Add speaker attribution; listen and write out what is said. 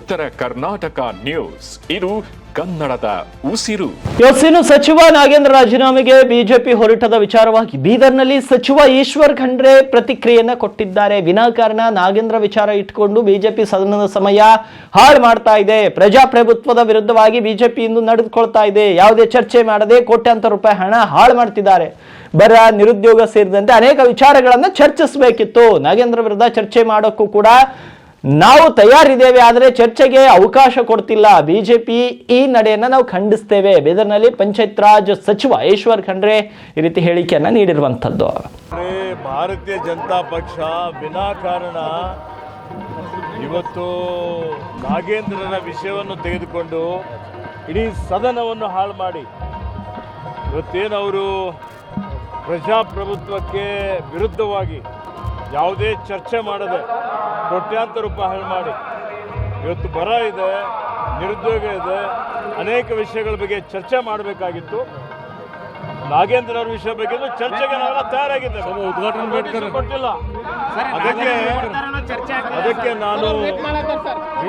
Speaker 1: ಉತ್ತರ ಕರ್ನಾಟಕ ನ್ಯೂಸ್, ಇದು ಕನ್ನಡದ ಉಸಿರು.
Speaker 2: ಇನ್ನು ಸಚಿವ ನಾಗೇಂದ್ರ ರಾಜೀನಾಮೆಗೆ ಬಿಜೆಪಿ ಹೊರಟದ ವಿಚಾರವಾಗಿ ಬೀದರ್ನಲ್ಲಿ ಸಚಿವ ಈಶ್ವರ್ ಖಂಡ್ರೆ ಪ್ರತಿಕ್ರಿಯೆಯನ್ನ ಕೊಟ್ಟಿದ್ದಾರೆ. ವಿನಾಕಾರಣ ನಾಗೇಂದ್ರ ವಿಚಾರ ಇಟ್ಕೊಂಡು ಬಿಜೆಪಿ ಸದನದ ಸಮಯ ಹಾಳು ಮಾಡ್ತಾ ಇದೆ. ಪ್ರಜಾಪ್ರಭುತ್ವದ ವಿರುದ್ಧವಾಗಿ ಬಿಜೆಪಿ ಇಂದು ನಡೆದುಕೊಳ್ತಾ ಇದೆ. ಯಾವುದೇ ಚರ್ಚೆ ಮಾಡದೆ ಕೋಟ್ಯಾಂತರ ರೂಪಾಯಿ ಹಣ ಹಾಳು ಮಾಡ್ತಿದ್ದಾರೆ. ಬರ, ನಿರುದ್ಯೋಗ ಸೇರಿದಂತೆ ಅನೇಕ ವಿಚಾರಗಳನ್ನ ಚರ್ಚಿಸಬೇಕಿತ್ತು. ನಾಗೇಂದ್ರ ವಿರುದ್ಧ ಚರ್ಚೆ ಮಾಡೋಕ್ಕೂ ಕೂಡ ನಾವು ತಯಾರಿದ್ದೇವೆ, ಆದರೆ ಚರ್ಚೆಗೆ ಅವಕಾಶ ಕೊಡ್ತಿಲ್ಲ. ಬಿಜೆಪಿ ಈ ನಡೆಯನ್ನ ನಾವು ಖಂಡಿಸ್ತೇವೆ. ಬೀದರ್ನಲ್ಲಿ ಪಂಚಾಯತ್ ರಾಜ್ ಸಚಿವ ಈಶ್ವರ್ ಖಂಡ್ರೆ ಈ ರೀತಿ ಹೇಳಿಕೆಯನ್ನ ನೀಡಿರುವಂತದ್ದು.
Speaker 3: ಭಾರತೀಯ ಜನತಾ ಪಕ್ಷ ವಿನಾಕಾರಣ ಇವತ್ತು ನಾಗೇಂದ್ರನ ವಿಷಯವನ್ನು ತೆಗೆದುಕೊಂಡು ಇಡೀ ಸದನವನ್ನು ಹಾಳು ಮಾಡಿ ಇವತ್ತೇನವರು ಪ್ರಜಾಪ್ರಭುತ್ವಕ್ಕೆ ವಿರುದ್ಧವಾಗಿ ಯಾವುದೇ ಚರ್ಚೆ ಮಾಡದೆ ಕೋಟ್ಯಾಂತರ ರೂಪಾಯಿ ಹಾಳು ಮಾಡಿ ಇವತ್ತು ಬರ ಇದೆ, ನಿರುದ್ಯೋಗ ಇದೆ, ಅನೇಕ ವಿಷಯಗಳ ಬಗ್ಗೆ ಚರ್ಚೆ ಮಾಡಬೇಕಾಗಿತ್ತು. ನಾಗೇಂದ್ರ ಅವ್ರ ವಿಷಯ ಬಗ್ಗೆ ಚರ್ಚೆಗೆ ನಾವೆಲ್ಲ ತಯಾರಾಗಿದ್ದೇವೆ. ಉದ್ಘಾಟನೆ ಕೊಟ್ಟಿಲ್ಲ. ಅದಕ್ಕೆ ನಾನು